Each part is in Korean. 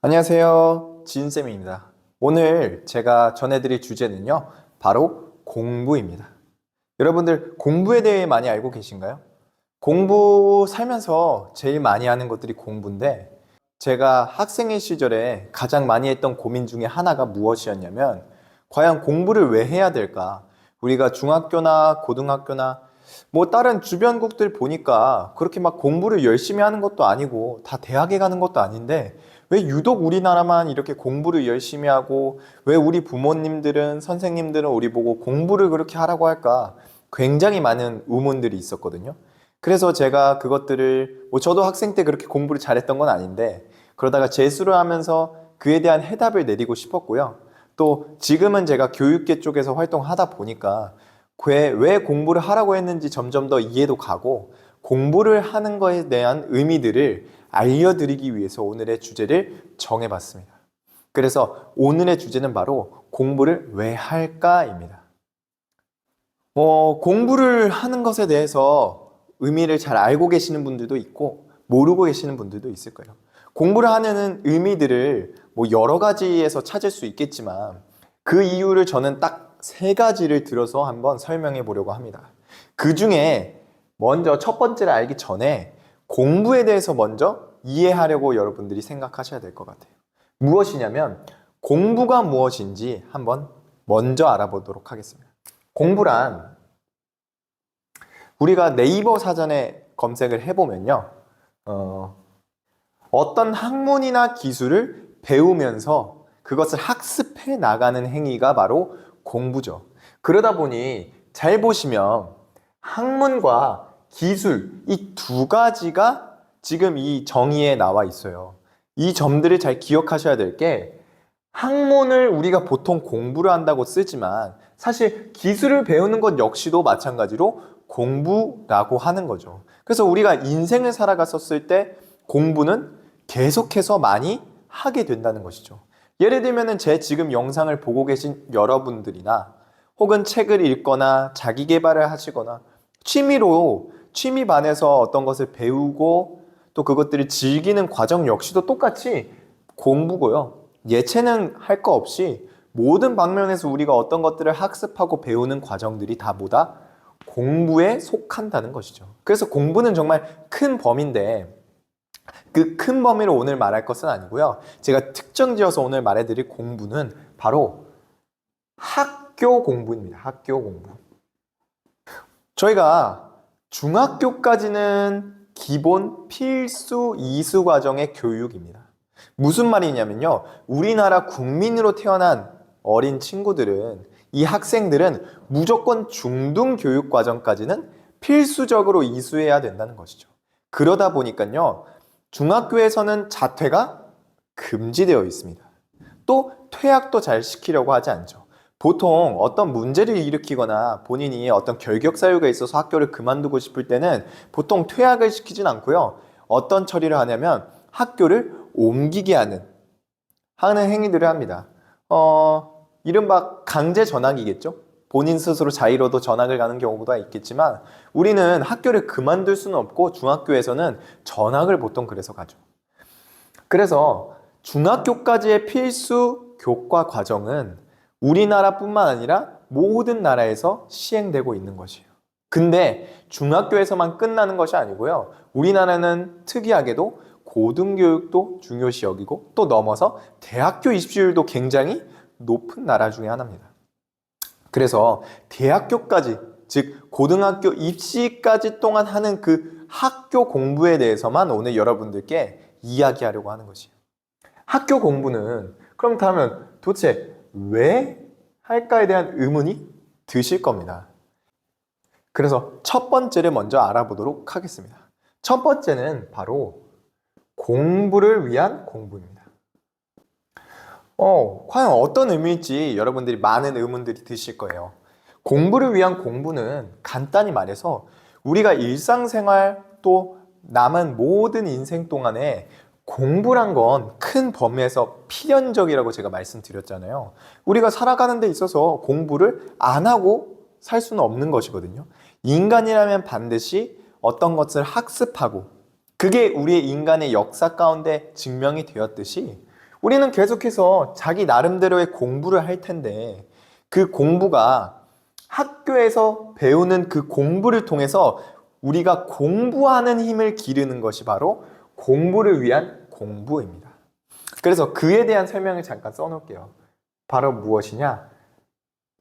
안녕하세요. 지은쌤입니다. 오늘 제가 전해드릴 주제는요, 바로 공부입니다. 여러분들 공부에 대해 많이 알고 계신가요? 공부 살면서 제일 많이 하는 것들이 공부인데, 제가 학생의 시절에 가장 많이 했던 고민 중에 하나가 무엇이었냐면, 과연 공부를 왜 해야 될까? 우리가 중학교나 고등학교나 뭐 다른 주변국들 보니까 그렇게 막 공부를 열심히 하는 것도 아니고 다 대학에 가는 것도 아닌데 왜 유독 우리나라만 이렇게 공부를 열심히 하고 왜 우리 부모님들은 선생님들은 우리 보고 공부를 그렇게 하라고 할까? 굉장히 많은 의문들이 있었거든요. 그래서 제가 그것들을 뭐 저도 학생 때 그렇게 공부를 잘했던 건 아닌데 그러다가 재수를 하면서 그에 대한 해답을 내리고 싶었고요. 또 지금은 제가 교육계 쪽에서 활동하다 보니까 왜 공부를 하라고 했는지 점점 더 이해도 가고 공부를 하는 것에 대한 의미들을 알려드리기 위해서 오늘의 주제를 정해봤습니다. 그래서 오늘의 주제는 바로 공부를 왜 할까입니다. 공부를 하는 것에 대해서 의미를 잘 알고 계시는 분들도 있고 모르고 계시는 분들도 있을 거예요. 공부를 하는 의미들을 뭐 여러 가지에서 찾을 수 있겠지만 그 이유를 저는 딱 세 가지를 들어서 한번 설명해 보려고 합니다. 그 중에 먼저 첫 번째를 알기 전에 공부에 대해서 먼저 이해하려고 여러분들이 생각하셔야 될 것 같아요. 무엇이냐면 공부가 무엇인지 한번 먼저 알아보도록 하겠습니다. 공부란 우리가 네이버 사전에 검색을 해보면요. 어떤 학문이나 기술을 배우면서 그것을 학습해 나가는 행위가 바로 공부죠. 그러다 보니 잘 보시면 학문과 기술 이 두 가지가 지금 이 정의에 나와 있어요. 이 점들을 잘 기억하셔야 될 게 학문을 우리가 보통 공부를 한다고 쓰지만 사실 기술을 배우는 것 역시도 마찬가지로 공부라고 하는 거죠. 그래서 우리가 인생을 살아갔었을 때 공부는 계속해서 많이 하게 된다는 것이죠. 예를 들면 제 지금 영상을 보고 계신 여러분들이나 혹은 책을 읽거나 자기 개발을 하시거나 취미 반에서 어떤 것을 배우고 또 그것들을 즐기는 과정 역시도 똑같이 공부고요. 예체능 할 거 없이 모든 방면에서 우리가 어떤 것들을 학습하고 배우는 과정들이 다 뭐다? 공부에 속한다는 것이죠. 그래서 공부는 정말 큰 범위인데 그 큰 범위로 오늘 말할 것은 아니고요. 제가 특정 지어서 오늘 말해드릴 공부는 바로 학교 공부입니다. 학교 공부. 저희가 중학교까지는 기본 필수 이수 과정의 교육입니다. 무슨 말이냐면요. 우리나라 국민으로 태어난 어린 친구들은 이 학생들은 무조건 중등 교육 과정까지는 필수적으로 이수해야 된다는 것이죠. 그러다 보니까요. 중학교에서는 자퇴가 금지되어 있습니다. 또 퇴학도 잘 시키려고 하지 않죠. 보통 어떤 문제를 일으키거나 본인이 어떤 결격 사유가 있어서 학교를 그만두고 싶을 때는 보통 퇴학을 시키진 않고요. 어떤 처리를 하냐면 학교를 옮기게 하는 행위들을 합니다. 이른바 강제 전학이겠죠? 본인 스스로 자의로도 전학을 가는 경우가 있겠지만 우리는 학교를 그만둘 수는 없고 중학교에서는 전학을 보통 그래서 가죠. 그래서 중학교까지의 필수 교과 과정은 우리나라뿐만 아니라 모든 나라에서 시행되고 있는 것이에요. 근데 중학교에서만 끝나는 것이 아니고요. 우리나라는 특이하게도 고등교육도 중요시 여기고 또 넘어서 대학교 입시율도 굉장히 높은 나라 중에 하나입니다. 그래서 대학교까지, 즉 고등학교 입시까지 동안 하는 그 학교 공부에 대해서만 오늘 여러분들께 이야기하려고 하는 것이에요. 학교 공부는 그럼 다음은 도대체 왜 할까에 대한 의문이 드실 겁니다. 그래서 첫 번째를 먼저 알아보도록 하겠습니다. 첫 번째는 바로 공부를 위한 공부입니다. 과연 어떤 의미일지 여러분들이 많은 의문들이 드실 거예요. 공부를 위한 공부는 간단히 말해서 우리가 일상생활 또 남은 모든 인생 동안에 공부란 건 큰 범위에서 필연적이라고 제가 말씀드렸잖아요. 우리가 살아가는 데 있어서 공부를 안 하고 살 수는 없는 것이거든요. 인간이라면 반드시 어떤 것을 학습하고 그게 우리의 인간의 역사 가운데 증명이 되었듯이 우리는 계속해서 자기 나름대로의 공부를 할 텐데 그 공부가 학교에서 배우는 그 공부를 통해서 우리가 공부하는 힘을 기르는 것이 바로 공부를 위한 공부입니다. 그래서 그에 대한 설명을 잠깐 써놓을게요. 바로 무엇이냐?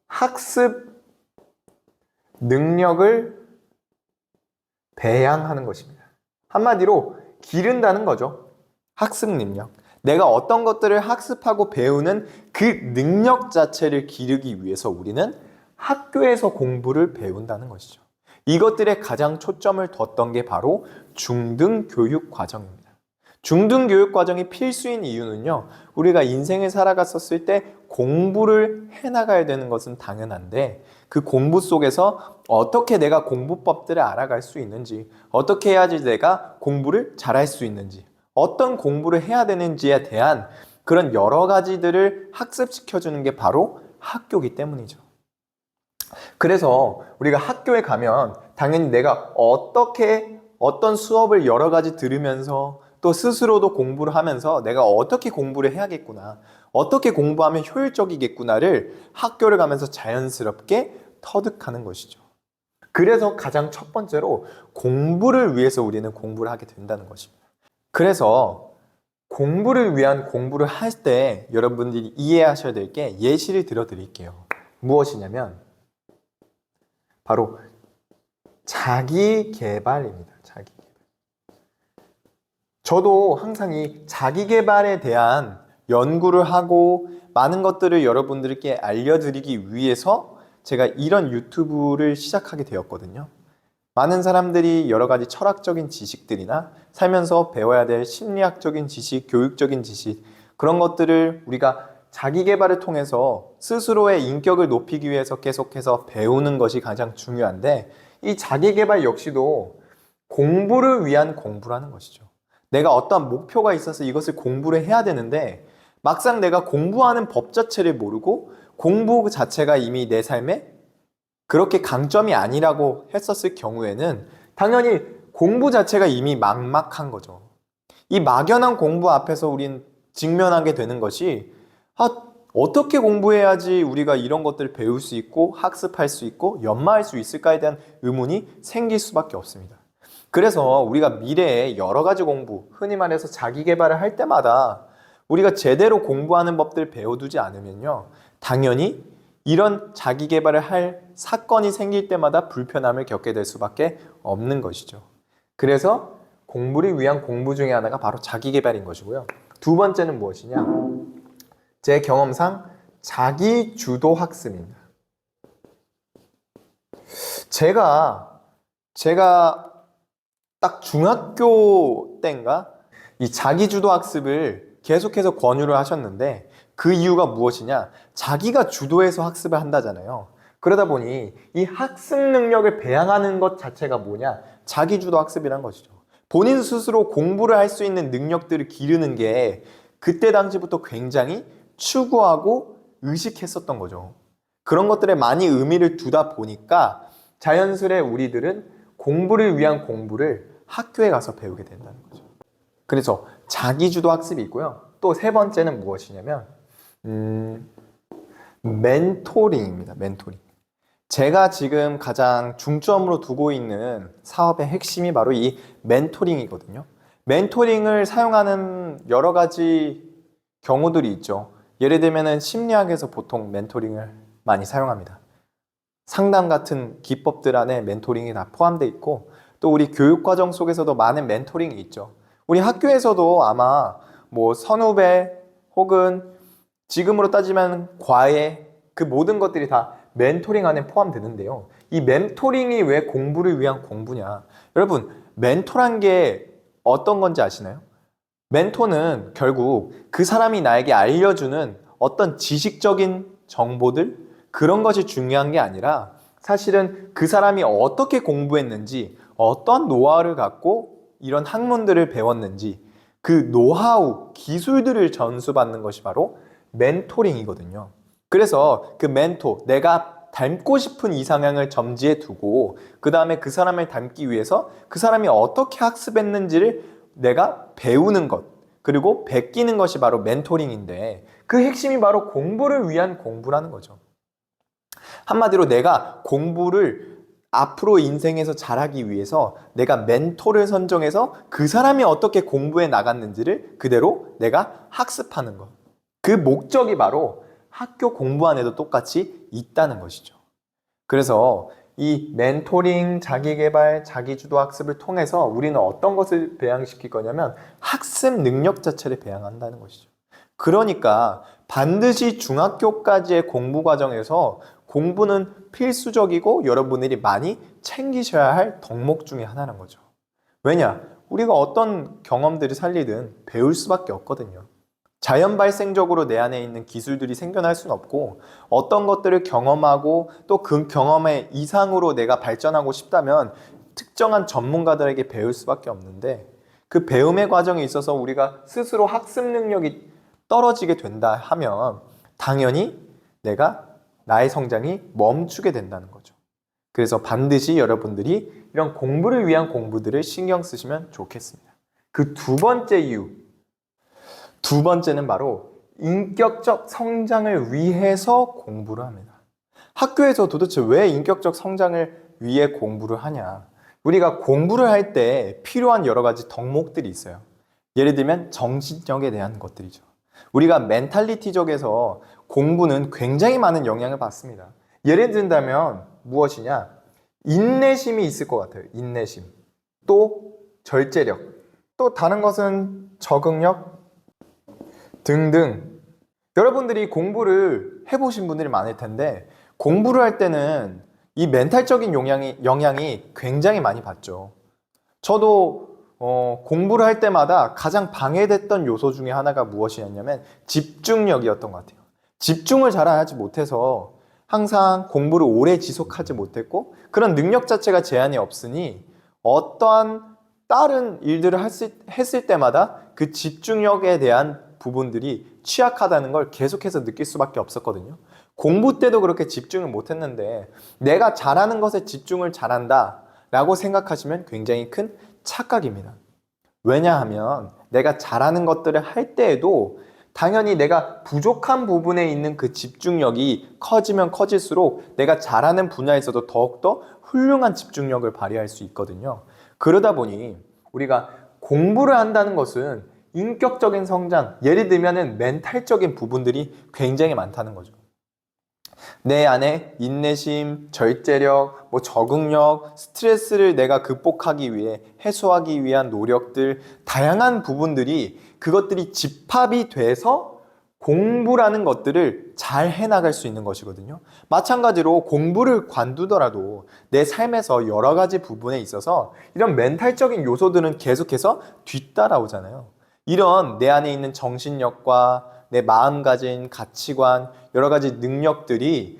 학습 능력을 배양하는 것입니다. 한마디로 기른다는 거죠. 학습 능력. 내가 어떤 것들을 학습하고 배우는 그 능력 자체를 기르기 위해서 우리는 학교에서 공부를 배운다는 것이죠. 이것들에 가장 초점을 뒀던 게 바로 중등교육 과정입니다. 중등교육 과정이 필수인 이유는요, 우리가 인생을 살아갔었을 때 공부를 해나가야 되는 것은 당연한데 그 공부 속에서 어떻게 내가 공부법들을 알아갈 수 있는지, 어떻게 해야지 내가 공부를 잘할 수 있는지, 어떤 공부를 해야 되는지에 대한 그런 여러 가지들을 학습시켜주는 게 바로 학교이기 때문이죠. 그래서 우리가 학교에 가면 당연히 내가 어떤 수업을 여러 가지 들으면서 또 스스로도 공부를 하면서 내가 어떻게 공부를 해야겠구나, 어떻게 공부하면 효율적이겠구나를 학교를 가면서 자연스럽게 터득하는 것이죠. 그래서 가장 첫 번째로 공부를 위해서 우리는 공부를 하게 된다는 것입니다. 그래서 공부를 위한 공부를 할 때 여러분들이 이해하셔야 될 게 예시를 들어 드릴게요. 무엇이냐면 바로 자기 개발입니다. 자기 개발. 저도 항상 이 자기 개발에 대한 연구를 하고 많은 것들을 여러분들께 알려드리기 위해서 제가 이런 유튜브를 시작하게 되었거든요. 많은 사람들이 여러 가지 철학적인 지식들이나 살면서 배워야 될 심리학적인 지식, 교육적인 지식, 그런 것들을 우리가 자기 개발을 통해서 스스로의 인격을 높이기 위해서 계속해서 배우는 것이 가장 중요한데, 이 자기 개발 역시도 공부를 위한 공부라는 것이죠. 내가 어떤 목표가 있어서 이것을 공부를 해야 되는데 막상 내가 공부하는 법 자체를 모르고 공부 자체가 이미 내 삶에 그렇게 강점이 아니라고 했었을 경우에는 당연히 공부 자체가 이미 막막한 거죠. 이 막연한 공부 앞에서 우린 직면하게 되는 것이 어떻게 공부해야지 우리가 이런 것들을 배울 수 있고 학습할 수 있고 연마할 수 있을까에 대한 의문이 생길 수밖에 없습니다. 그래서 우리가 미래에 여러 가지 공부, 흔히 말해서 자기 개발을 할 때마다 우리가 제대로 공부하는 법들 배워두지 않으면요, 당연히 이런 자기 개발을 할 사건이 생길 때마다 불편함을 겪게 될 수밖에 없는 것이죠. 그래서 공부를 위한 공부 중에 하나가 바로 자기 개발인 것이고요. 두 번째는 무엇이냐? 제 경험상 자기 주도 학습입니다. 제가 딱 중학교 때인가 이 자기 주도 학습을 계속해서 권유를 하셨는데 그 이유가 무엇이냐? 자기가 주도해서 학습을 한다잖아요. 그러다 보니 이 학습 능력을 배양하는 것 자체가 뭐냐? 자기 주도 학습이란 것이죠. 본인 스스로 공부를 할 수 있는 능력들을 기르는 게 그때 당시부터 굉장히 추구하고 의식했었던 거죠. 그런 것들에 많이 의미를 두다 보니까 자연스레 우리들은 공부를 위한 공부를 학교에 가서 배우게 된다는 거죠. 그래서 자기주도 학습이 있고요. 또 세 번째는 무엇이냐면 멘토링입니다. 멘토링. 제가 지금 가장 중점으로 두고 있는 사업의 핵심이 바로 이 멘토링이거든요. 멘토링을 사용하는 여러 가지 경우들이 있죠. 예를 들면 심리학에서 보통 멘토링을 많이 사용합니다. 상담 같은 기법들 안에 멘토링이 다 포함되어 있고 또 우리 교육과정 속에서도 많은 멘토링이 있죠. 우리 학교에서도 아마 선후배 혹은 지금으로 따지면 과외, 그 모든 것들이 다 멘토링 안에 포함되는데요. 이 멘토링이 왜 공부를 위한 공부냐? 여러분, 멘토란 게 어떤 건지 아시나요? 멘토는 결국 그 사람이 나에게 알려주는 어떤 지식적인 정보들, 그런 것이 중요한 게 아니라 사실은 그 사람이 어떻게 공부했는지, 어떤 노하우를 갖고 이런 학문들을 배웠는지 그 노하우, 기술들을 전수받는 것이 바로 멘토링이거든요. 그래서 그 멘토, 내가 닮고 싶은 이상향을 점지해 두고 그 다음에 그 사람을 닮기 위해서 그 사람이 어떻게 학습했는지를 내가 배우는 것, 그리고 베끼는 것이 바로 멘토링인데 그 핵심이 바로 공부를 위한 공부라는 거죠. 한마디로 내가 공부를 앞으로 인생에서 잘하기 위해서 내가 멘토를 선정해서 그 사람이 어떻게 공부해 나갔는지를 그대로 내가 학습하는 것. 그 목적이 바로 학교 공부 안에도 똑같이 있다는 것이죠. 그래서 이 멘토링, 자기계발, 자기주도 학습을 통해서 우리는 어떤 것을 배양시킬 거냐면 학습 능력 자체를 배양한다는 것이죠. 그러니까 반드시 중학교까지의 공부 과정에서 공부는 필수적이고 여러분들이 많이 챙기셔야 할 덕목 중에 하나라는 거죠. 왜냐? 우리가 어떤 경험들을 살리든 배울 수밖에 없거든요. 자연 발생적으로 내 안에 있는 기술들이 생겨날 수는 없고 어떤 것들을 경험하고 또 그 경험의 이상으로 내가 발전하고 싶다면 특정한 전문가들에게 배울 수밖에 없는데 그 배움의 과정에 있어서 우리가 스스로 학습 능력이 떨어지게 된다 하면 당연히 내가 나의 성장이 멈추게 된다는 거죠. 그래서 반드시 여러분들이 이런 공부를 위한 공부들을 신경 쓰시면 좋겠습니다. 그 두 번째 이유, 두 번째는 바로 인격적 성장을 위해서 공부를 합니다. 학교에서 도대체 왜 인격적 성장을 위해 공부를 하냐? 우리가 공부를 할 때 필요한 여러 가지 덕목들이 있어요. 예를 들면 정신력에 대한 것들이죠. 우리가 멘탈리티적에서 공부는 굉장히 많은 영향을 받습니다. 예를 든다면 무엇이냐? 인내심이 있을 것 같아요. 인내심. 또 절제력. 또 다른 것은 적응력 등등. 여러분들이 공부를 해보신 분들이 많을 텐데 공부를 할 때는 이 멘탈적인 영향이 굉장히 많이 받죠. 저도 공부를 할 때마다 가장 방해됐던 요소 중에 하나가 무엇이었냐면 집중력이었던 것 같아요. 집중을 잘 하지 못해서 항상 공부를 오래 지속하지 못했고 그런 능력 자체가 제한이 없으니 어떠한 다른 일들을 했을 때마다 그 집중력에 대한 부분들이 취약하다는 걸 계속해서 느낄 수밖에 없었거든요. 공부 때도 그렇게 집중을 못했는데 내가 잘하는 것에 집중을 잘한다 라고 생각하시면 굉장히 큰 착각입니다. 왜냐하면 내가 잘하는 것들을 할 때에도 당연히 내가 부족한 부분에 있는 그 집중력이 커지면 커질수록 내가 잘하는 분야에서도 더욱더 훌륭한 집중력을 발휘할 수 있거든요. 그러다 보니 우리가 공부를 한다는 것은 인격적인 성장, 예를 들면 멘탈적인 부분들이 굉장히 많다는 거죠. 내 안에 인내심, 절제력, 적응력, 스트레스를 내가 극복하기 위해 해소하기 위한 노력들, 다양한 부분들이 그것들이 집합이 돼서 공부라는 것들을 잘 해나갈 수 있는 것이거든요. 마찬가지로 공부를 관두더라도 내 삶에서 여러 가지 부분에 있어서 이런 멘탈적인 요소들은 계속해서 뒤따라오잖아요. 이런 내 안에 있는 정신력과 내 마음가짐, 가치관, 여러 가지 능력들이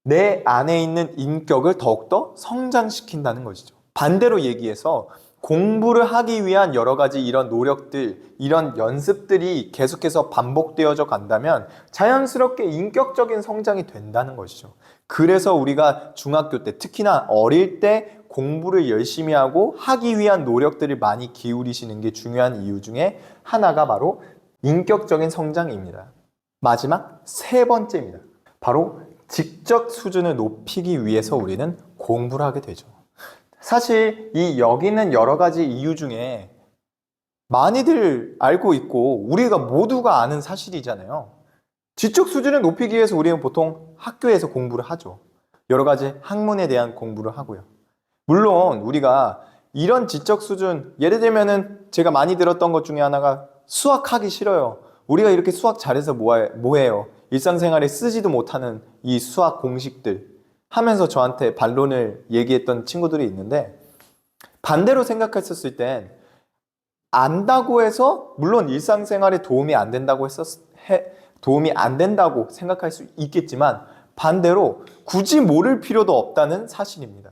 내 안에 있는 인격을 더욱더 성장시킨다는 것이죠. 반대로 얘기해서 공부를 하기 위한 여러 가지 이런 노력들, 이런 연습들이 계속해서 반복되어져 간다면 자연스럽게 인격적인 성장이 된다는 것이죠. 그래서 우리가 중학교 때, 특히나 어릴 때 공부를 열심히 하고 하기 위한 노력들을 많이 기울이시는 게 중요한 이유 중에 하나가 바로 인격적인 성장입니다. 마지막 세 번째입니다. 바로 직접 수준을 높이기 위해서 우리는 공부를 하게 되죠. 사실 여기 있는 여러 가지 이유 중에 많이들 알고 있고 우리가 모두가 아는 사실이잖아요. 지적 수준을 높이기 위해서 우리는 보통 학교에서 공부를 하죠. 여러 가지 학문에 대한 공부를 하고요. 물론 우리가 이런 지적 수준, 예를 들면은 제가 많이 들었던 것 중에 하나가 수학하기 싫어요. 우리가 이렇게 수학 잘해서 뭐해요? 일상생활에 쓰지도 못하는 이 수학 공식들 하면서 저한테 반론을 얘기했던 친구들이 있는데 반대로 생각했었을 땐 안다고 해서 물론 일상생활에 도움이 안 된다고 생각할 수 있겠지만 반대로 굳이 모를 필요도 없다는 사실입니다.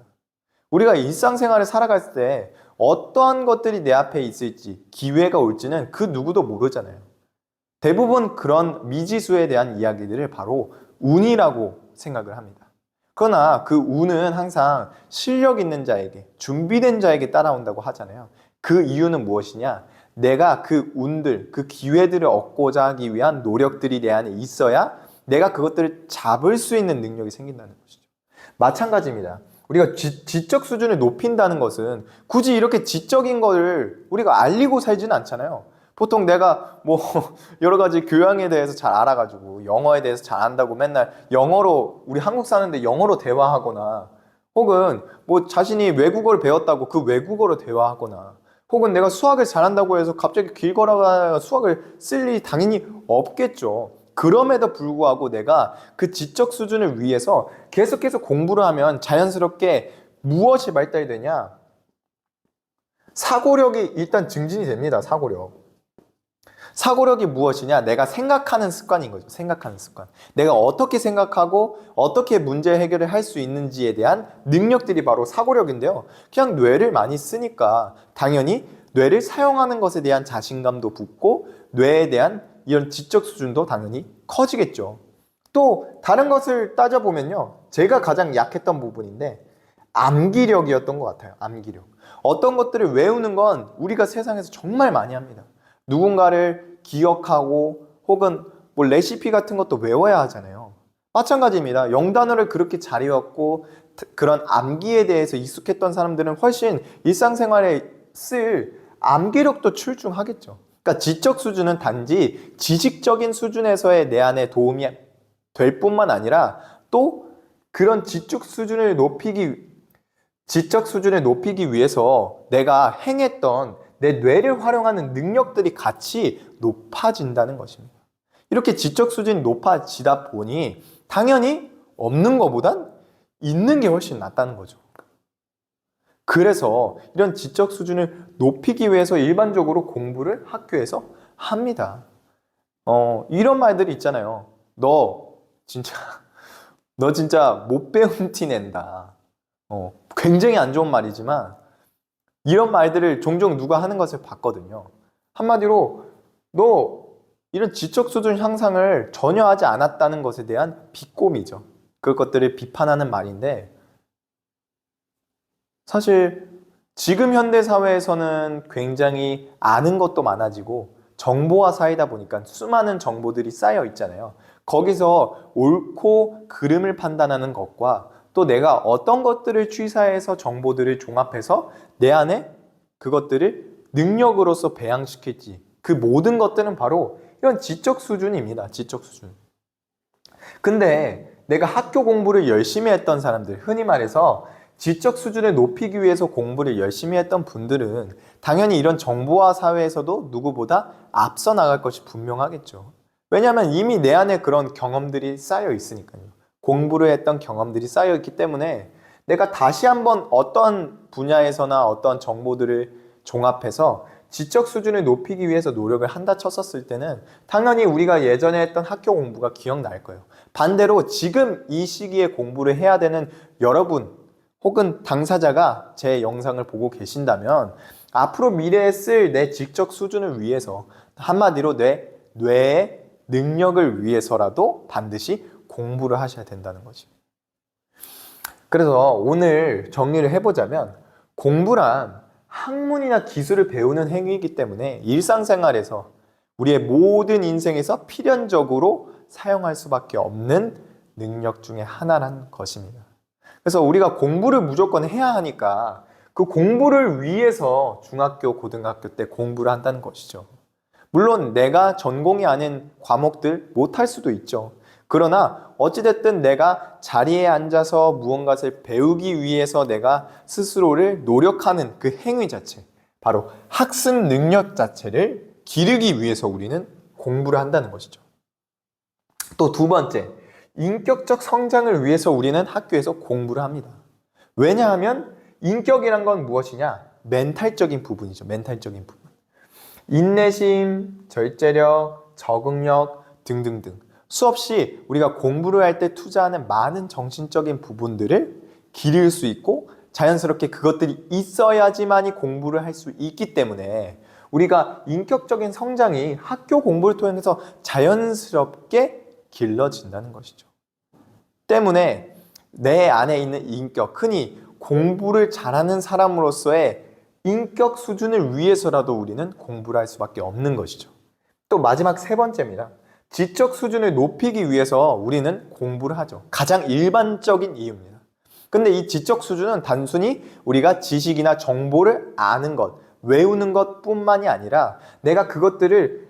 우리가 일상생활을 살아갈 때 어떠한 것들이 내 앞에 있을지 기회가 올지는 그 누구도 모르잖아요. 대부분 그런 미지수에 대한 이야기들을 바로 운이라고 생각을 합니다. 그러나 그 운은 항상 실력 있는 자에게, 준비된 자에게 따라온다고 하잖아요. 그 이유는 무엇이냐? 내가 그 운들, 그 기회들을 얻고자 하기 위한 노력들이 내 안에 있어야 내가 그것들을 잡을 수 있는 능력이 생긴다는 것이죠. 마찬가지입니다. 우리가 지적 수준을 높인다는 것은 굳이 이렇게 지적인 거를 우리가 알리고 살지는 않잖아요. 보통 내가 뭐 여러 가지 교양에 대해서 잘 알아가지고 영어에 대해서 잘 안다고 맨날 영어로 우리 한국 사는데 영어로 대화하거나 혹은 뭐 자신이 외국어를 배웠다고 그 외국어로 대화하거나 혹은 내가 수학을 잘한다고 해서 갑자기 길 걸어가 수학을 쓸 일이 당연히 없겠죠. 그럼에도 불구하고 내가 그 지적 수준을 위해서 계속해서 공부를 하면 자연스럽게 무엇이 발달이 되냐? 사고력이 일단 증진이 됩니다. 사고력. 사고력이 무엇이냐? 내가 생각하는 습관인 거죠. 생각하는 습관. 내가 어떻게 생각하고 어떻게 문제 해결을 할 수 있는지에 대한 능력들이 바로 사고력인데요. 그냥 뇌를 많이 쓰니까 당연히 뇌를 사용하는 것에 대한 자신감도 붙고 뇌에 대한 이런 지적 수준도 당연히 커지겠죠. 또 다른 것을 따져보면요. 제가 가장 약했던 부분인데 암기력이었던 것 같아요. 암기력. 어떤 것들을 외우는 건 우리가 세상에서 정말 많이 합니다. 누군가를 기억하고 혹은 뭐 레시피 같은 것도 외워야 하잖아요. 마찬가지입니다. 영단어를 그렇게 잘 외웠고 그런 암기에 대해서 익숙했던 사람들은 훨씬 일상생활에 쓸 암기력도 출중하겠죠. 그러니까 지적 수준은 단지 지식적인 수준에서의 내 안에 도움이 될 뿐만 아니라 또 그런 지적 수준을 높이기 위해서 내가 행했던 내 뇌를 활용하는 능력들이 같이 높아진다는 것입니다. 이렇게 지적 수준이 높아지다 보니 당연히 없는 것보단 있는 게 훨씬 낫다는 거죠. 그래서 이런 지적 수준을 높이기 위해서 일반적으로 공부를 학교에서 합니다. 이런 말들이 있잖아요. 너 진짜 못 배운 티 낸다. 굉장히 안 좋은 말이지만 이런 말들을 종종 누가 하는 것을 봤거든요. 한마디로 너 이런 지적 수준 향상을 전혀 하지 않았다는 것에 대한 비꼬미죠. 그것들을 비판하는 말인데 사실 지금 현대 사회에서는 굉장히 아는 것도 많아지고 정보화 사회다 보니까 수많은 정보들이 쌓여 있잖아요. 거기서 옳고 그름을 판단하는 것과 또 내가 어떤 것들을 취사해서 정보들을 종합해서 내 안에 그것들을 능력으로서 배양시킬지 그 모든 것들은 바로 이런 지적 수준입니다. 지적 수준. 근데 내가 학교 공부를 열심히 했던 사람들, 흔히 말해서 지적 수준을 높이기 위해서 공부를 열심히 했던 분들은 당연히 이런 정보화 사회에서도 누구보다 앞서 나갈 것이 분명하겠죠. 왜냐하면 이미 내 안에 그런 경험들이 쌓여 있으니까요. 공부를 했던 경험들이 쌓여 있기 때문에 내가 다시 한번 어떤 분야에서나 어떤 정보들을 종합해서 지적 수준을 높이기 위해서 노력을 한다 쳤었을 때는 당연히 우리가 예전에 했던 학교 공부가 기억날 거예요. 반대로 지금 이 시기에 공부를 해야 되는 여러분 혹은 당사자가 제 영상을 보고 계신다면 앞으로 미래에 쓸 내 지적 수준을 위해서 한마디로 내 뇌의 능력을 위해서라도 반드시 공부를 하셔야 된다는 거지. 그래서 오늘 정리를 해보자면 공부란 학문이나 기술을 배우는 행위이기 때문에 일상생활에서 우리의 모든 인생에서 필연적으로 사용할 수밖에 없는 능력 중에 하나란 것입니다. 그래서 우리가 공부를 무조건 해야 하니까 그 공부를 위해서 중학교, 고등학교 때 공부를 한다는 것이죠. 물론 내가 전공이 아닌 과목들 못할 수도 있죠. 그러나 어찌됐든 내가 자리에 앉아서 무언가를 배우기 위해서 내가 스스로를 노력하는 그 행위 자체, 바로 학습 능력 자체를 기르기 위해서 우리는 공부를 한다는 것이죠. 또 두 번째, 인격적 성장을 위해서 우리는 학교에서 공부를 합니다. 왜냐하면 인격이란 건 무엇이냐? 멘탈적인 부분이죠. 멘탈적인 부분. 인내심, 절제력, 적응력 등등등. 수없이 우리가 공부를 할 때 투자하는 많은 정신적인 부분들을 기를 수 있고 자연스럽게 그것들이 있어야지만이 공부를 할 수 있기 때문에 우리가 인격적인 성장이 학교 공부를 통해서 자연스럽게 길러진다는 것이죠. 때문에 내 안에 있는 인격, 흔히 공부를 잘하는 사람으로서의 인격 수준을 위해서라도 우리는 공부를 할 수밖에 없는 것이죠. 또 마지막 세 번째입니다. 지적 수준을 높이기 위해서 우리는 공부를 하죠. 가장 일반적인 이유입니다. 근데 이 지적 수준은 단순히 우리가 지식이나 정보를 아는 것, 외우는 것뿐만이 아니라 내가 그것들을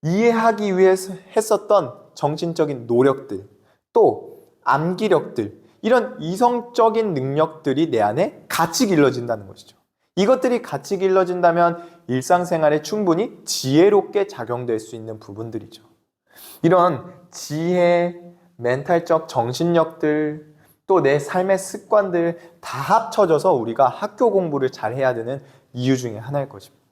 이해하기 위해서 했었던 정신적인 노력들, 또 암기력들, 이런 이성적인 능력들이 내 안에 같이 길러진다는 것이죠. 이것들이 같이 길러진다면 일상생활에 충분히 지혜롭게 작용될 수 있는 부분들이죠. 이런 지혜, 멘탈적 정신력들, 또 내 삶의 습관들 다 합쳐져서 우리가 학교 공부를 잘 해야 되는 이유 중에 하나일 것입니다.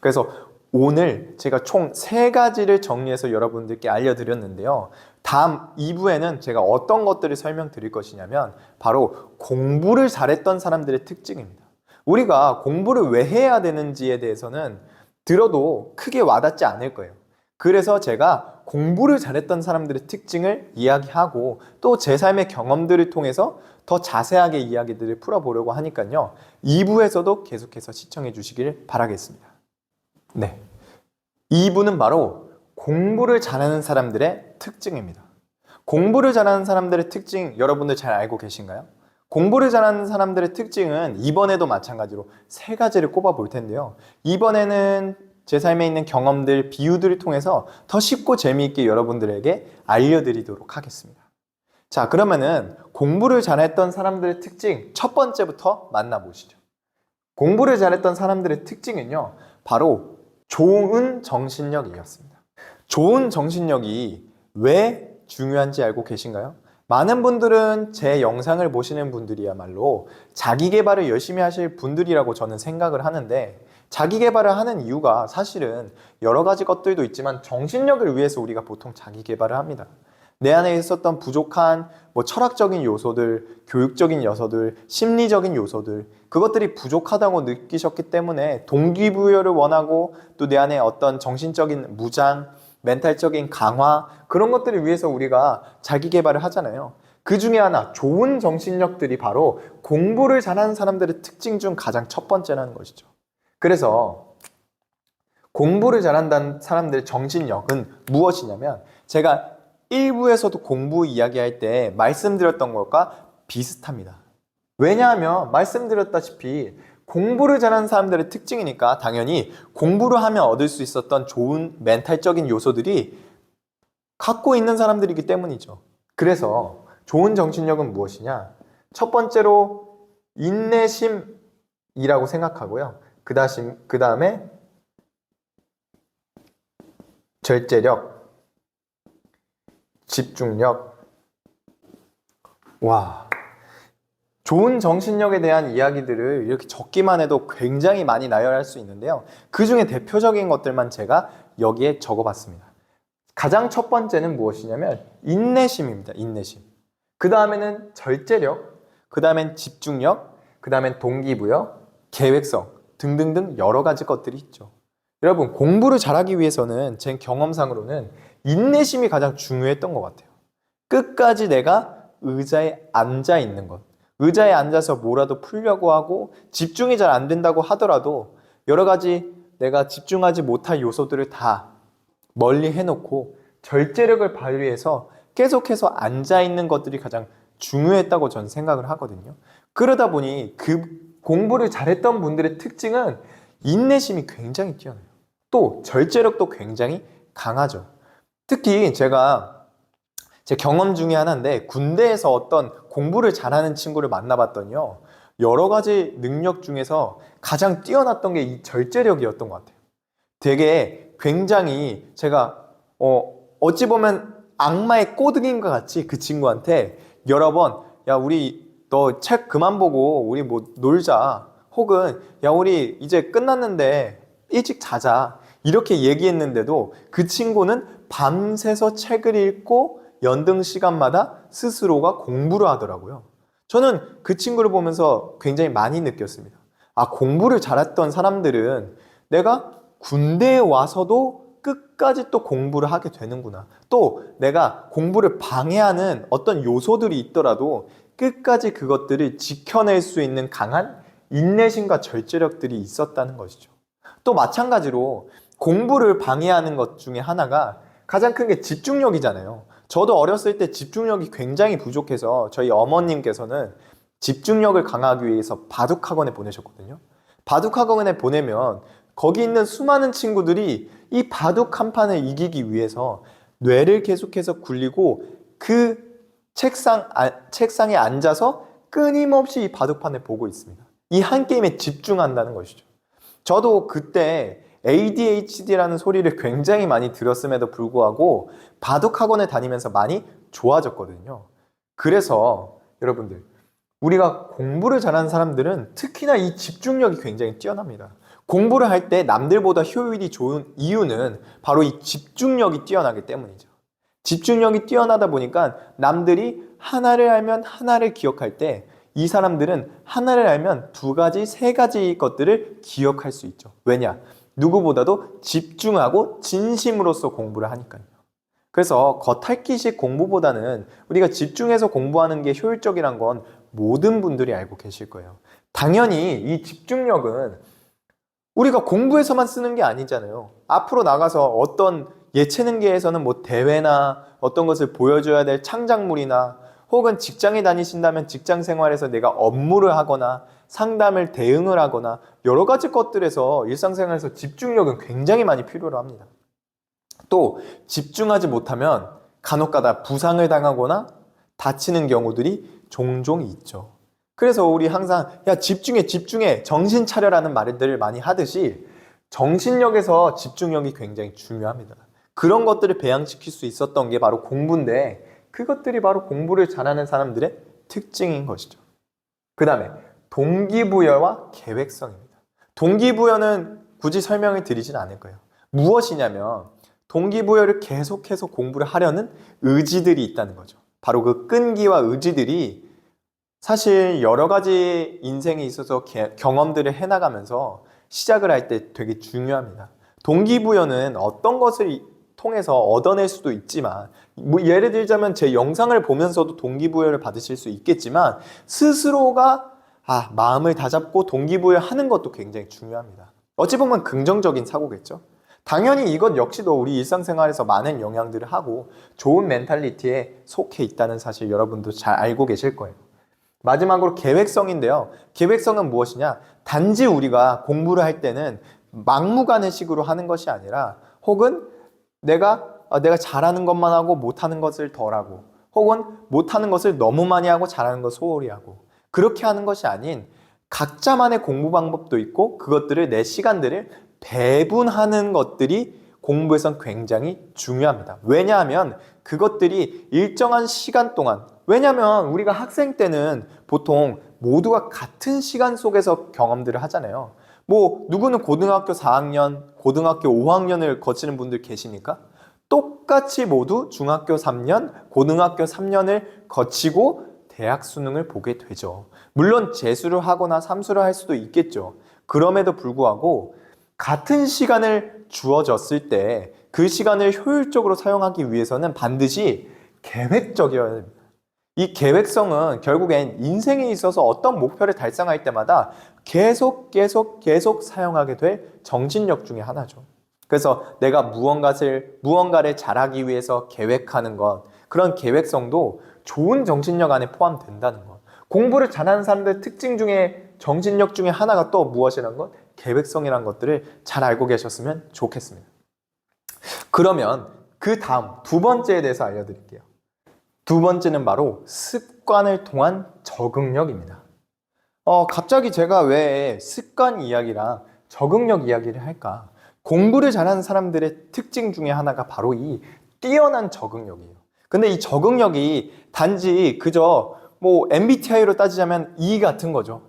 그래서 오늘 제가 총 3가지를 정리해서 여러분들께 알려드렸는데요. 다음 2부에는 제가 어떤 것들을 설명드릴 것이냐면 바로 공부를 잘했던 사람들의 특징입니다. 우리가 공부를 왜 해야 되는지에 대해서는 들어도 크게 와닿지 않을 거예요. 그래서 제가 공부를 잘했던 사람들의 특징을 이야기하고 또 제 삶의 경험들을 통해서 더 자세하게 이야기들을 풀어보려고 하니까요. 2부에서도 계속해서 시청해 주시길 바라겠습니다. 네, 2부는 바로 공부를 잘하는 사람들의 특징입니다. 공부를 잘하는 사람들의 특징 여러분들 잘 알고 계신가요? 공부를 잘하는 사람들의 특징은 이번에도 마찬가지로 3가지를 꼽아 볼 텐데요. 이번에는 제 삶에 있는 경험들, 비유들을 통해서 더 쉽고 재미있게 여러분들에게 알려드리도록 하겠습니다. 자, 그러면은 공부를 잘했던 사람들의 특징 첫 번째부터 만나보시죠. 공부를 잘했던 사람들의 특징은요, 바로 좋은 정신력이었습니다. 좋은 정신력이 왜 중요한지 알고 계신가요? 많은 분들은 제 영상을 보시는 분들이야말로 자기 개발을 열심히 하실 분들이라고 저는 생각을 하는데, 자기 개발을 하는 이유가 사실은 여러 가지 것들도 있지만 정신력을 위해서 우리가 보통 자기 개발을 합니다. 내 안에 있었던 부족한 철학적인 요소들, 교육적인 요소들, 심리적인 요소들, 그것들이 부족하다고 느끼셨기 때문에 동기부여를 원하고 또 내 안에 어떤 정신적인 무장, 멘탈적인 강화, 그런 것들을 위해서 우리가 자기 개발을 하잖아요. 그 중에 하나, 좋은 정신력들이 바로 공부를 잘하는 사람들의 특징 중 가장 첫 번째라는 것이죠. 그래서 공부를 잘한다는 사람들의 정신력은 무엇이냐면, 제가 1부에서도 공부 이야기할 때 말씀드렸던 것과 비슷합니다. 왜냐하면 말씀드렸다시피 공부를 잘하는 사람들의 특징이니까 당연히 공부를 하면 얻을 수 있었던 좋은 멘탈적인 요소들이 갖고 있는 사람들이기 때문이죠. 그래서 좋은 정신력은 무엇이냐? 첫 번째로 인내심이라고 생각하고요. 그 다음에 절제력, 집중력. 와, 좋은 정신력에 대한 이야기들을 이렇게 적기만 해도 굉장히 많이 나열할 수 있는데요. 그 중에 대표적인 것들만 제가 여기에 적어봤습니다. 가장 첫 번째는 무엇이냐면 인내심입니다. 인내심. 그 다음에는 절제력, 그 다음엔 집중력, 그 다음엔 동기부여, 계획성 등등등 여러 가지 것들이 있죠. 여러분, 공부를 잘하기 위해서는 제 경험상으로는 인내심이 가장 중요했던 것 같아요. 끝까지 내가 의자에 앉아 있는 것, 의자에 앉아서 뭐라도 풀려고 하고 집중이 잘 안 된다고 하더라도 여러 가지 내가 집중하지 못할 요소들을 다 멀리 해놓고 절제력을 발휘해서 계속해서 앉아있는 것들이 가장 중요했다고 저는 생각을 하거든요. 그러다 보니 그 공부를 잘했던 분들의 특징은 인내심이 굉장히 뛰어나요. 또 절제력도 굉장히 강하죠. 특히 제가 제 경험 중에 하나인데, 군대에서 어떤 공부를 잘하는 친구를 만나봤더니요, 여러 가지 능력 중에서 가장 뛰어났던 게 이 절제력이었던 것 같아요. 되게 굉장히 제가 어찌 보면 악마의 꼬드긴 것 같이 그 친구한테 여러 번, 야, 우리 너 책 그만 보고 우리 뭐 놀자, 혹은 야, 우리 이제 끝났는데 일찍 자자, 이렇게 얘기했는데도 그 친구는 밤새서 책을 읽고 연등 시간마다 스스로가 공부를 하더라고요. 저는 그 친구를 보면서 굉장히 많이 느꼈습니다. 아, 공부를 잘했던 사람들은 내가 군대에 와서도 끝까지 또 공부를 하게 되는구나. 또 내가 공부를 방해하는 어떤 요소들이 있더라도 끝까지 그것들을 지켜낼 수 있는 강한 인내심과 절제력들이 있었다는 것이죠. 또 마찬가지로 공부를 방해하는 것 중에 하나가 가장 큰 게 집중력이잖아요. 저도 어렸을 때 집중력이 굉장히 부족해서 저희 어머님께서는 집중력을 강화하기 위해서 바둑학원에 보내셨거든요. 바둑학원에 보내면 거기 있는 수많은 친구들이 이 바둑 한 판을 이기기 위해서 뇌를 계속해서 굴리고 그 책상에 앉아서 끊임없이 이 바둑판을 보고 있습니다. 이 한 게임에 집중한다는 것이죠. 저도 그때 ADHD라는 소리를 굉장히 많이 들었음에도 불구하고 바둑학원을 다니면서 많이 좋아졌거든요. 그래서 여러분들, 우리가 공부를 잘하는 사람들은 특히나 이 집중력이 굉장히 뛰어납니다. 공부를 할 때 남들보다 효율이 좋은 이유는 바로 이 집중력이 뛰어나기 때문이죠. 집중력이 뛰어나다 보니까 남들이 하나를 알면 하나를 기억할 때 이 사람들은 하나를 알면 두 가지, 세 가지 것들을 기억할 수 있죠. 왜냐? 누구보다도 집중하고 진심으로써 공부를 하니까요. 그래서 겉핥기식 공부보다는 우리가 집중해서 공부하는 게 효율적이란 건 모든 분들이 알고 계실 거예요. 당연히 이 집중력은 우리가 공부에서만 쓰는 게 아니잖아요. 앞으로 나가서 어떤 예체능계에서는 뭐 대회나 어떤 것을 보여줘야 될 창작물이나 혹은 직장에 다니신다면 직장 생활에서 내가 업무를 하거나 상담을 대응을 하거나 여러 가지 것들에서 일상생활에서 집중력은 굉장히 많이 필요로 합니다. 또 집중하지 못하면 간혹가다 부상을 당하거나 다치는 경우들이 종종 있죠. 그래서 우리 항상 야 집중해 정신 차려라는 말들을 많이 하듯이 정신력에서 집중력이 굉장히 중요합니다. 그런 것들을 배양시킬 수 있었던 게 바로 공부인데 그것들이 바로 공부를 잘하는 사람들의 특징인 것이죠. 그 다음에 동기부여와 계획성입니다. 동기부여는 굳이 설명을 드리진 않을 거예요. 무엇이냐면 동기부여를 계속해서 공부를 하려는 의지들이 있다는 거죠. 바로 그 끈기와 의지들이 사실 여러 가지 인생에 있어서 경험들을 해나가면서 시작을 할 때 되게 중요합니다. 동기부여는 어떤 것을 통해서 얻어낼 수도 있지만 뭐 예를 들자면 제 영상을 보면서도 동기부여를 받으실 수 있겠지만 스스로가 마음을 다잡고 동기부여하는 것도 굉장히 중요합니다. 어찌 보면 긍정적인 사고겠죠. 당연히 이것 역시도 우리 일상생활에서 많은 영향들을 하고 좋은 멘탈리티에 속해 있다는 사실 여러분도 잘 알고 계실 거예요. 마지막으로 계획성인데요. 계획성은 무엇이냐? 단지 우리가 공부를 할 때는 막무가내식으로 하는 것이 아니라 혹은 내가 잘하는 것만 하고 못하는 것을 덜 하고 혹은 못하는 것을 너무 많이 하고 잘하는 것 소홀히 하고 그렇게 하는 것이 아닌 각자만의 공부 방법도 있고 그것들을 내 시간들을 배분하는 것들이 공부에선 굉장히 중요합니다. 왜냐하면 그것들이 일정한 시간 동안 왜냐하면 우리가 학생 때는 보통 모두가 같은 시간 속에서 경험들을 하잖아요. 뭐 누구는 고등학교 4학년, 고등학교 5학년을 거치는 분들 계십니까? 똑같이 모두 중학교 3년, 고등학교 3년을 거치고 대학 수능을 보게 되죠. 물론 재수를 하거나 삼수를 할 수도 있겠죠. 그럼에도 불구하고 같은 시간을 주어졌을 때 그 시간을 효율적으로 사용하기 위해서는 반드시 계획적이어야 됩니다. 이 계획성은 결국엔 인생에 있어서 어떤 목표를 달성할 때마다 계속 사용하게 될 정신력 중에 하나죠. 그래서 내가 무언가를 잘하기 위해서 계획하는 것, 그런 계획성도 좋은 정신력 안에 포함된다는 것. 공부를 잘하는 사람들의 특징 중에 정신력 중에 하나가 또 무엇이라는 것? 계획성이라는 것들을 잘 알고 계셨으면 좋겠습니다. 그러면 그 다음 두 번째에 대해서 알려드릴게요. 두 번째는 바로 습관을 통한 적응력입니다. 갑자기 제가 왜 습관 이야기랑 적응력 이야기를 할까? 공부를 잘하는 사람들의 특징 중에 하나가 바로 이 뛰어난 적응력이에요. 근데 이 적응력이 단지 그저 뭐 MBTI로 따지자면 E 같은 거죠.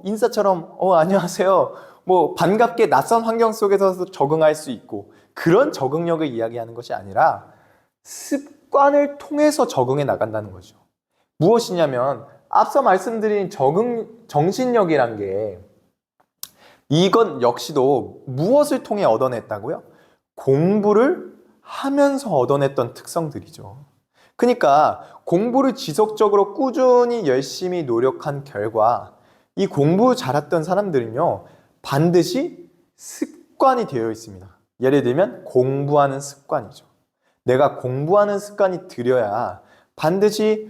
인싸처럼 안녕하세요. 뭐 반갑게 낯선 환경 속에서 적응할 수 있고 그런 적응력을 이야기하는 것이 아니라 습관을 통해서 적응해 나간다는 거죠. 무엇이냐면 앞서 말씀드린 정신력이란 게 이것 역시도 무엇을 통해 얻어냈다고요? 공부를 하면서 얻어냈던 특성들이죠. 그러니까 공부를 지속적으로 꾸준히 열심히 노력한 결과 이 공부 잘했던 사람들은요, 반드시 습관이 되어 있습니다. 예를 들면 공부하는 습관이죠. 내가 공부하는 습관이 들여야 반드시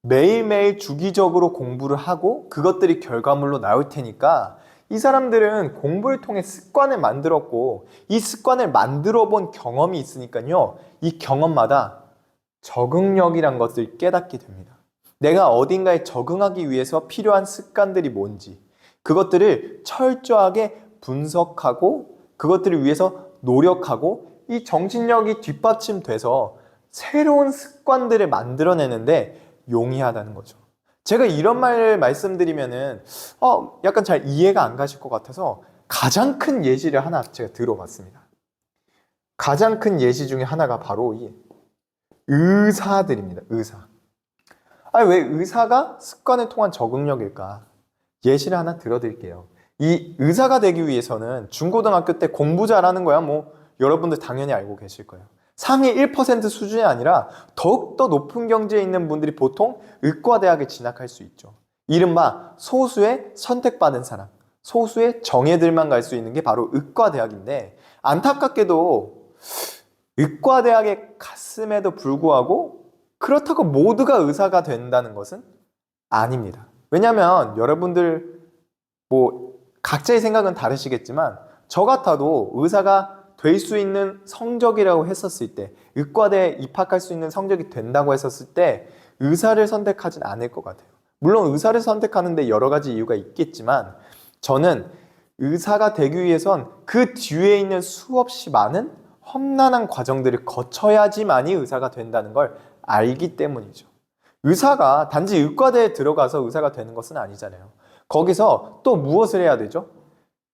매일매일 주기적으로 공부를 하고 그것들이 결과물로 나올 테니까 이 사람들은 공부를 통해 습관을 만들었고 이 습관을 만들어 본 경험이 있으니까요. 이 경험마다 적응력이란 것을 깨닫게 됩니다. 내가 어딘가에 적응하기 위해서 필요한 습관들이 뭔지 그것들을 철저하게 분석하고 그것들을 위해서 노력하고 이 정신력이 뒷받침돼서 새로운 습관들을 만들어내는데 용이하다는 거죠. 제가 이런 말 말씀드리면은 약간 잘 이해가 안 가실 것 같아서 가장 큰 예시를 하나 제가 들어봤습니다. 가장 큰 예시 중에 하나가 바로 이 의사들입니다. 의사. 아니, 왜 의사가 습관을 통한 적응력일까? 예시를 하나 들어드릴게요. 이 의사가 되기 위해서는 중고등학교 때 공부 잘하는 거야 뭐 여러분들 당연히 알고 계실 거예요. 상위 1% 수준이 아니라 더욱더 높은 경지에 있는 분들이 보통 의과대학에 진학할 수 있죠. 이른바 소수의 선택받은 사람, 소수의 정예들만 갈 수 있는 게 바로 의과대학인데 안타깝게도 의과대학에 갔음에도 불구하고 그렇다고 모두가 의사가 된다는 것은 아닙니다. 왜냐하면 여러분들 뭐 각자의 생각은 다르시겠지만 저 같아도 의사가 될 수 있는 성적이라고 했었을 때 의과대에 입학할 수 있는 성적이 된다고 했었을 때 의사를 선택하진 않을 것 같아요. 물론 의사를 선택하는데 여러 가지 이유가 있겠지만 저는 의사가 되기 위해선 그 뒤에 있는 수없이 많은 험난한 과정들을 거쳐야지만이 의사가 된다는 걸 알기 때문이죠. 의사가 단지 의과대에 들어가서 의사가 되는 것은 아니잖아요. 거기서 또 무엇을 해야 되죠?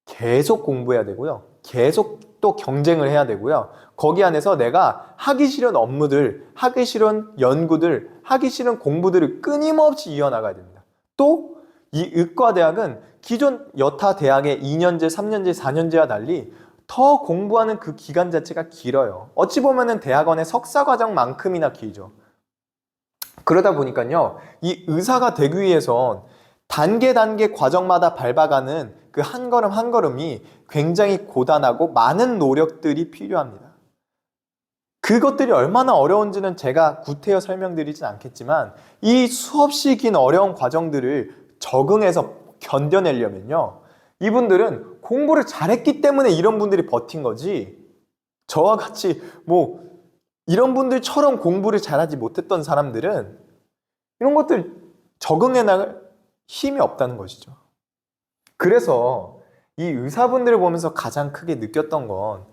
계속 공부해야 되고요. 계속 또 경쟁을 해야 되고요. 거기 안에서 내가 하기 싫은 업무들, 하기 싫은 연구들, 하기 싫은 공부들을 끊임없이 이어나가야 됩니다. 또 이 의과대학은 기존 여타 대학의 2년제, 3년제, 4년제와 달리 더 공부하는 그 기간 자체가 길어요. 어찌 보면은 대학원의 석사과정만큼이나 길죠. 그러다 보니까요, 이 의사가 되기 위해선 단계 과정마다 밟아가는 그 한 걸음 한 걸음이 굉장히 고단하고 많은 노력들이 필요합니다. 그것들이 얼마나 어려운지는 제가 구태여 설명드리진 않겠지만 이 수없이 긴 어려운 과정들을 적응해서 견뎌내려면요, 이분들은 공부를 잘했기 때문에 이런 분들이 버틴 거지 저와 같이 뭐 이런 분들처럼 공부를 잘하지 못했던 사람들은 이런 것들 적응해 나갈 힘이 없다는 것이죠. 그래서 이 의사분들을 보면서 가장 크게 느꼈던 건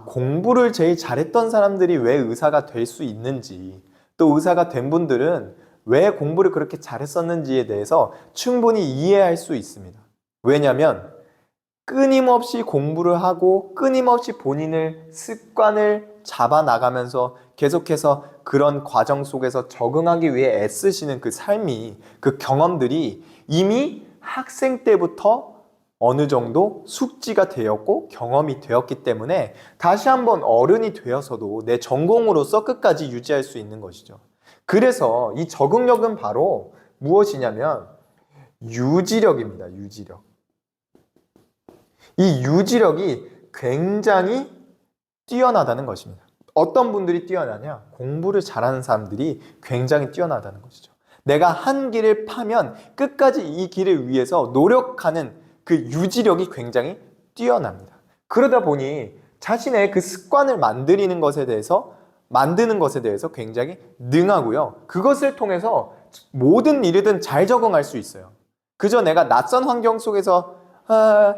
공부를 제일 잘했던 사람들이 왜 의사가 될 수 있는지, 또 의사가 된 분들은 왜 공부를 그렇게 잘했었는지에 대해서 충분히 이해할 수 있습니다. 왜냐하면 끊임없이 공부를 하고 끊임없이 본인을 습관을 잡아 나가면서 계속해서 그런 과정 속에서 적응하기 위해 애쓰시는 그 삶이, 그 경험들이 이미 학생 때부터 어느 정도 숙지가 되었고 경험이 되었기 때문에 다시 한번 어른이 되어서도 내 전공으로서 끝까지 유지할 수 있는 것이죠. 그래서 이 적응력은 바로 무엇이냐면 유지력입니다. 유지력. 이 유지력이 굉장히 뛰어나다는 것입니다. 어떤 분들이 뛰어나냐? 공부를 잘하는 사람들이 굉장히 뛰어나다는 것이죠. 내가 한 길을 파면 끝까지 이 길을 위해서 노력하는 그 유지력이 굉장히 뛰어납니다. 그러다 보니 자신의 그 습관을 만드는 것에 대해서 굉장히 능하고요. 그것을 통해서 모든 일이든 잘 적응할 수 있어요. 그저 내가 낯선 환경 속에서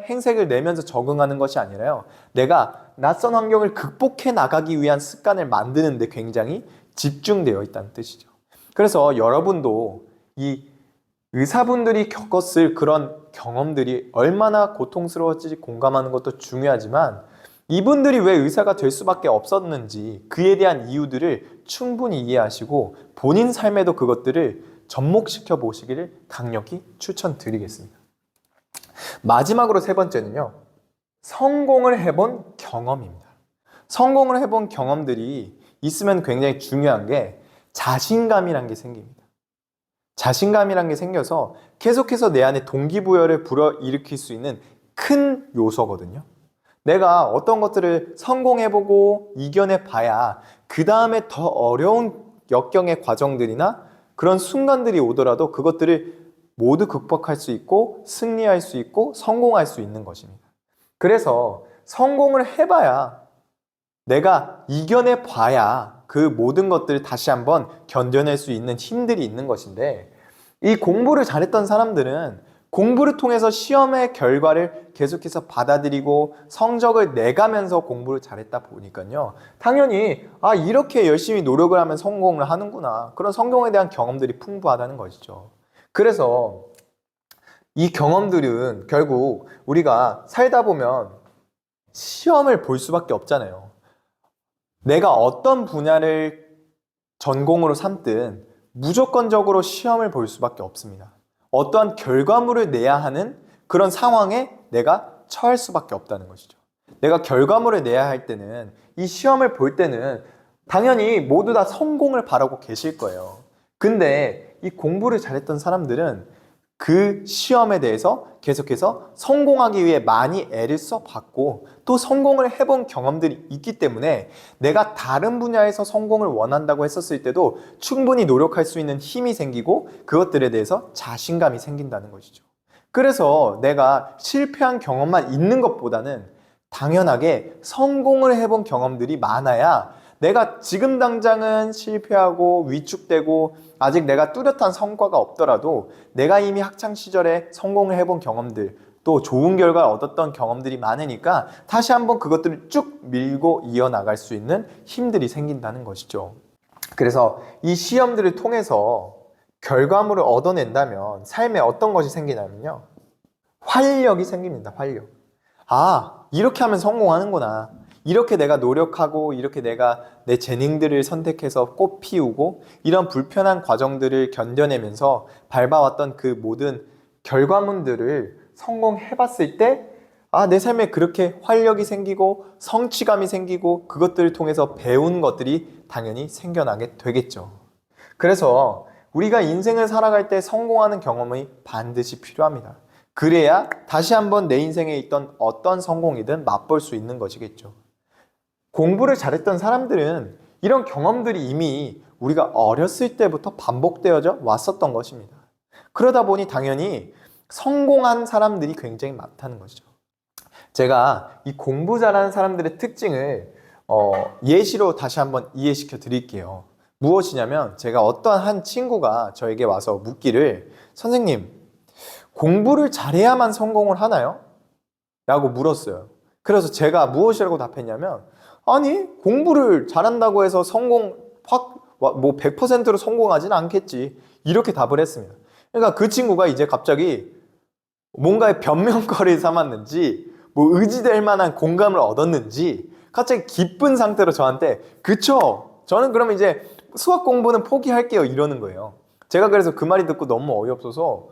행색을 내면서 적응하는 것이 아니라요, 내가 낯선 환경을 극복해 나가기 위한 습관을 만드는 데 굉장히 집중되어 있다는 뜻이죠. 그래서 여러분도 이 의사분들이 겪었을 그런 경험들이 얼마나 고통스러웠지 공감하는 것도 중요하지만 이분들이 왜 의사가 될 수밖에 없었는지 그에 대한 이유들을 충분히 이해하시고 본인 삶에도 그것들을 접목시켜 보시기를 강력히 추천드리겠습니다. 마지막으로 세 번째는요, 성공을 해본 경험입니다. 성공을 해본 경험들이 있으면 굉장히 중요한 게 자신감이란 게 생깁니다. 자신감이란 게 생겨서 계속해서 내 안에 동기부여를 불어일으킬 수 있는 큰 요소거든요. 내가 어떤 것들을 성공해보고 이겨내봐야 그 다음에 더 어려운 역경의 과정들이나 그런 순간들이 오더라도 그것들을 모두 극복할 수 있고 승리할 수 있고 성공할 수 있는 것입니다. 그래서 성공을 해봐야, 내가 이겨내봐야 그 모든 것들을 다시 한번 견뎌낼 수 있는 힘들이 있는 것인데, 이 공부를 잘했던 사람들은 공부를 통해서 시험의 결과를 계속해서 받아들이고 성적을 내가면서 공부를 잘했다 보니까요, 당연히 이렇게 열심히 노력을 하면 성공을 하는구나, 그런 성공에 대한 경험들이 풍부하다는 것이죠. 그래서 이 경험들은 결국 우리가 살다 보면 시험을 볼 수밖에 없잖아요. 내가 어떤 분야를 전공으로 삼든 무조건적으로 시험을 볼 수밖에 없습니다. 어떠한 결과물을 내야 하는 그런 상황에 내가 처할 수밖에 없다는 것이죠. 내가 결과물을 내야 할 때는, 이 시험을 볼 때는 당연히 모두 다 성공을 바라고 계실 거예요. 근데 이 공부를 잘했던 사람들은 그 시험에 대해서 계속해서 성공하기 위해 많이 애를 써봤고 또 성공을 해본 경험들이 있기 때문에 내가 다른 분야에서 성공을 원한다고 했었을 때도 충분히 노력할 수 있는 힘이 생기고 그것들에 대해서 자신감이 생긴다는 것이죠. 그래서 내가 실패한 경험만 있는 것보다는 당연하게 성공을 해본 경험들이 많아야 내가 지금 당장은 실패하고 위축되고 아직 내가 뚜렷한 성과가 없더라도 내가 이미 학창시절에 성공을 해본 경험들, 또 좋은 결과를 얻었던 경험들이 많으니까 다시 한번 그것들을 쭉 밀고 이어나갈 수 있는 힘들이 생긴다는 것이죠. 그래서 이 시험들을 통해서 결과물을 얻어낸다면 삶에 어떤 것이 생기냐면요, 활력이 생깁니다. 활력. 이렇게 하면 성공하는구나. 이렇게 내가 노력하고 이렇게 내가 내 재능들을 선택해서 꽃 피우고 이런 불편한 과정들을 견뎌내면서 밟아왔던 그 모든 결과물들을 성공해봤을 때 내 삶에 그렇게 활력이 생기고 성취감이 생기고 그것들을 통해서 배운 것들이 당연히 생겨나게 되겠죠. 그래서 우리가 인생을 살아갈 때 성공하는 경험이 반드시 필요합니다. 그래야 다시 한번 내 인생에 있던 어떤 성공이든 맛볼 수 있는 것이겠죠. 공부를 잘했던 사람들은 이런 경험들이 이미 우리가 어렸을 때부터 반복되어져 왔었던 것입니다. 그러다 보니 당연히 성공한 사람들이 굉장히 많다는 것이죠. 제가 이 공부 잘하는 사람들의 특징을 예시로 다시 한번 이해시켜 드릴게요. 무엇이냐면, 제가 어떠한 한 친구가 저에게 와서 묻기를, 선생님, 공부를 잘해야만 성공을 하나요? 라고 물었어요. 그래서 제가 무엇이라고 답했냐면, 아니, 공부를 잘한다고 해서 성공 100%로 성공하지는 않겠지, 이렇게 답을 했습니다. 그러니까 그 친구가 이제 갑자기 뭔가의 변명거리를 삼았는지 의지될 만한 공감을 얻었는지 갑자기 기쁜 상태로 저한테, 그쵸, 저는 그럼 이제 수학 공부는 포기할게요, 이러는 거예요. 제가 그래서 그 말이 듣고 너무 어이없어서,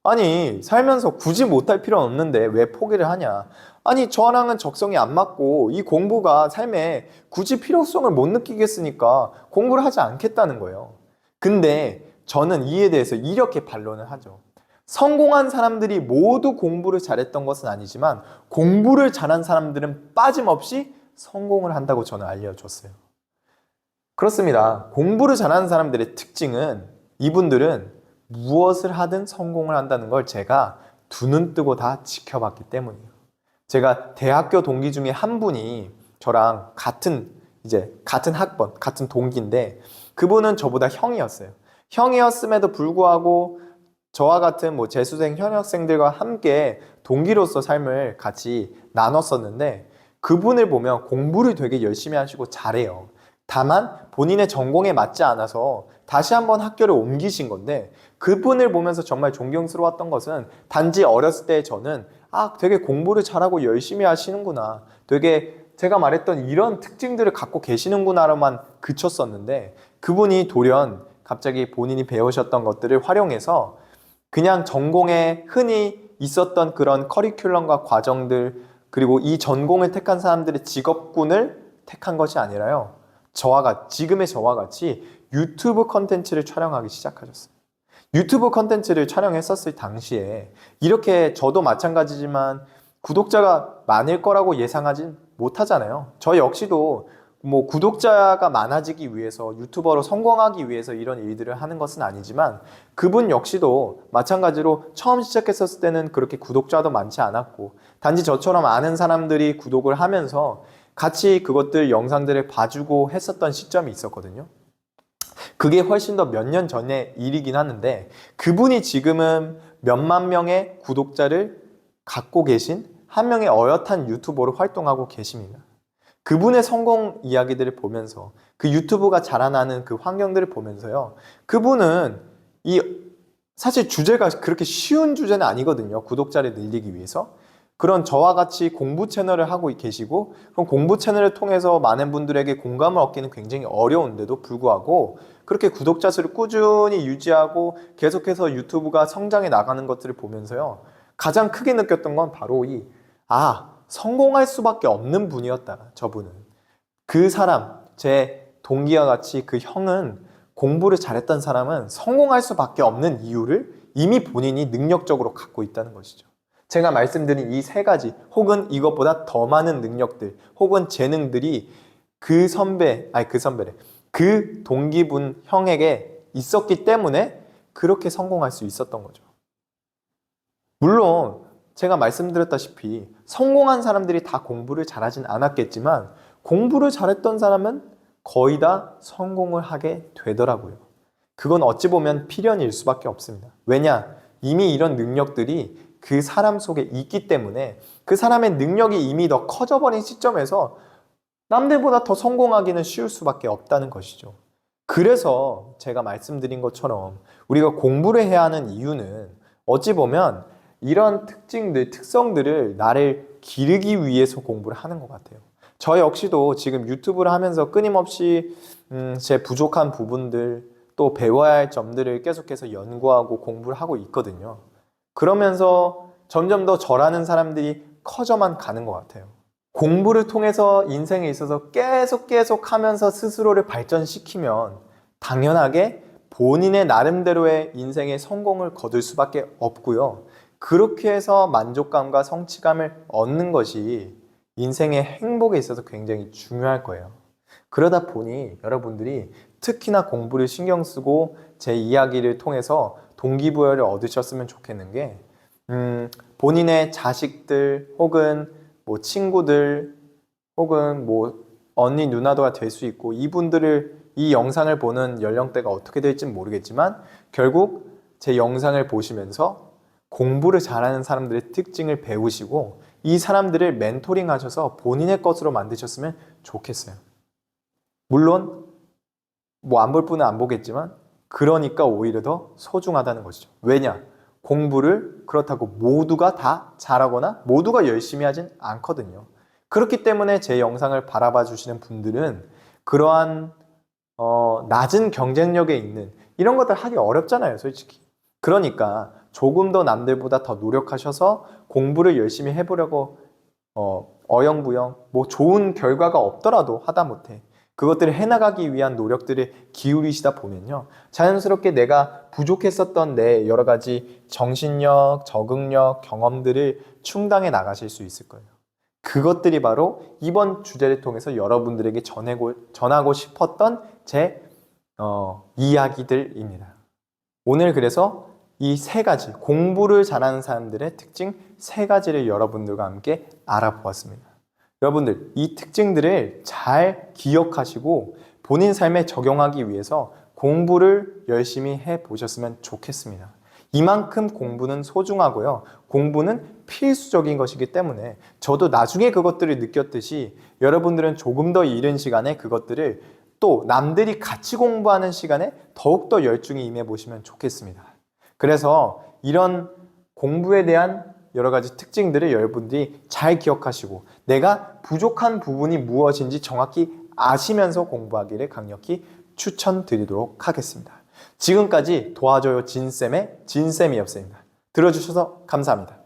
아니, 살면서 굳이 못할 필요는 없는데 왜 포기를 하냐. 아니, 저랑은 적성이 안 맞고 이 공부가 삶에 굳이 필요성을 못 느끼겠으니까 공부를 하지 않겠다는 거예요. 근데 저는 이에 대해서 이렇게 반론을 하죠. 성공한 사람들이 모두 공부를 잘했던 것은 아니지만 공부를 잘한 사람들은 빠짐없이 성공을 한다고 저는 알려줬어요. 그렇습니다. 공부를 잘하는 사람들의 특징은, 이분들은 무엇을 하든 성공을 한다는 걸 제가 두 눈 뜨고 다 지켜봤기 때문이에요. 제가 대학교 동기 중에 한 분이 저랑 같은 학번, 같은 동기인데 그분은 저보다 형이었어요. 형이었음에도 불구하고 저와 같은 재수생 현역생들과 함께 동기로서 삶을 같이 나눴었는데, 그분을 보면 공부를 되게 열심히 하시고 잘해요. 다만 본인의 전공에 맞지 않아서 다시 한번 학교를 옮기신 건데, 그분을 보면서 정말 존경스러웠던 것은 단지 어렸을 때 저는 되게 공부를 잘하고 열심히 하시는구나, 되게 제가 말했던 이런 특징들을 갖고 계시는구나로만 그쳤었는데, 그분이 돌연 갑자기 본인이 배우셨던 것들을 활용해서 그냥 전공에 흔히 있었던 그런 커리큘럼과 과정들, 그리고 이 전공을 택한 사람들의 직업군을 택한 것이 아니라요, 지금의 저와 같이 유튜브 컨텐츠를 촬영하기 시작하셨어요. 유튜브 컨텐츠를 촬영했었을 당시에 이렇게 저도 마찬가지지만 구독자가 많을 거라고 예상하진 못하잖아요. 저 역시도 뭐 구독자가 많아지기 위해서 유튜버로 성공하기 위해서 이런 일들을 하는 것은 아니지만 그분 역시도 마찬가지로 처음 시작했었을 때는 그렇게 구독자도 많지 않았고 단지 저처럼 아는 사람들이 구독을 하면서 같이 그것들 영상들을 봐주고 했었던 시점이 있었거든요. 그게 훨씬 더 몇 년 전의 일이긴 하는데 그분이 지금은 몇만 명의 구독자를 갖고 계신 한 명의 어엿한 유튜버로 활동하고 계십니다. 그분의 성공 이야기들을 보면서 그 유튜브가 자라나는 그 환경들을 보면서요. 그분은 사실 주제가 그렇게 쉬운 주제는 아니거든요. 구독자를 늘리기 위해서. 그런 저와 같이 공부 채널을 하고 계시고 그럼 공부 채널을 통해서 많은 분들에게 공감을 얻기는 굉장히 어려운데도 불구하고 그렇게 구독자 수를 꾸준히 유지하고 계속해서 유튜브가 성장해 나가는 것들을 보면서요. 가장 크게 느꼈던 건 바로 성공할 수밖에 없는 분이었다. 저분은. 그 사람, 제 동기와 같이 그 형은 공부를 잘했던 사람은 성공할 수밖에 없는 이유를 이미 본인이 능력적으로 갖고 있다는 것이죠. 제가 말씀드린 이 세 가지 혹은 이것보다 더 많은 능력들 혹은 재능들이 그 동기분 형에게 있었기 때문에 그렇게 성공할 수 있었던 거죠. 물론 제가 말씀드렸다시피 성공한 사람들이 다 공부를 잘하진 않았겠지만 공부를 잘했던 사람은 거의 다 성공을 하게 되더라고요. 그건 어찌 보면 필연일 수밖에 없습니다. 왜냐? 이미 이런 능력들이 그 사람 속에 있기 때문에 그 사람의 능력이 이미 더 커져버린 시점에서 남들보다 더 성공하기는 쉬울 수밖에 없다는 것이죠. 그래서 제가 말씀드린 것처럼 우리가 공부를 해야 하는 이유는 어찌 보면 이런 특성들을 나를 기르기 위해서 공부를 하는 것 같아요. 저 역시도 지금 유튜브를 하면서 끊임없이 제 부족한 부분들 또 배워야 할 점들을 계속해서 연구하고 공부를 하고 있거든요. 그러면서 점점 더 저라는 사람들이 커져만 가는 것 같아요. 공부를 통해서 인생에 있어서 계속 하면서 스스로를 발전시키면 당연하게 본인의 나름대로의 인생의 성공을 거둘 수밖에 없고요. 그렇게 해서 만족감과 성취감을 얻는 것이 인생의 행복에 있어서 굉장히 중요할 거예요. 그러다 보니 여러분들이 특히나 공부를 신경 쓰고 제 이야기를 통해서 동기부여를 얻으셨으면 좋겠는 게 본인의 자식들 혹은 뭐 친구들 혹은 뭐 언니 누나도가 될 수 있고 이 영상을 보는 연령대가 어떻게 될지는 모르겠지만 결국 제 영상을 보시면서 공부를 잘하는 사람들의 특징을 배우시고 이 사람들을 멘토링 하셔서 본인의 것으로 만드셨으면 좋겠어요. 물론 뭐 안 볼 분은 안 보겠지만 그러니까 오히려 더 소중하다는 것이죠. 왜냐? 공부를 그렇다고 모두가 다 잘하거나 모두가 열심히 하진 않거든요. 그렇기 때문에 제 영상을 바라봐 주시는 분들은 그러한 낮은 경쟁력에 있는 이런 것들 하기 어렵잖아요, 솔직히. 그러니까 조금 더 남들보다 더 노력하셔서 공부를 열심히 해보려고 어영부영 뭐 좋은 결과가 없더라도 하다못해 그것들을 해나가기 위한 노력들을 기울이시다 보면요. 자연스럽게 내가 부족했었던 내 여러 가지 정신력, 적응력, 경험들을 충당해 나가실 수 있을 거예요. 그것들이 바로 이번 주제를 통해서 여러분들에게 전하고 싶었던 제 이야기들입니다. 오늘 그래서 이 세 가지, 공부를 잘하는 사람들의 특징 세 가지를 여러분들과 함께 알아보았습니다. 여러분들, 이 특징들을 잘 기억하시고 본인 삶에 적용하기 위해서 공부를 열심히 해보셨으면 좋겠습니다. 이만큼 공부는 소중하고요. 공부는 필수적인 것이기 때문에 저도 나중에 그것들을 느꼈듯이 여러분들은 조금 더 이른 시간에 그것들을 또 남들이 같이 공부하는 시간에 더욱더 열중히 임해보시면 좋겠습니다. 그래서 이런 공부에 대한 여러 가지 특징들을 여러분들이 잘 기억하시고 내가 부족한 부분이 무엇인지 정확히 아시면서 공부하기를 강력히 추천드리도록 하겠습니다. 지금까지 도와줘요 진쌤의 진쌤이었습니다. 들어주셔서 감사합니다.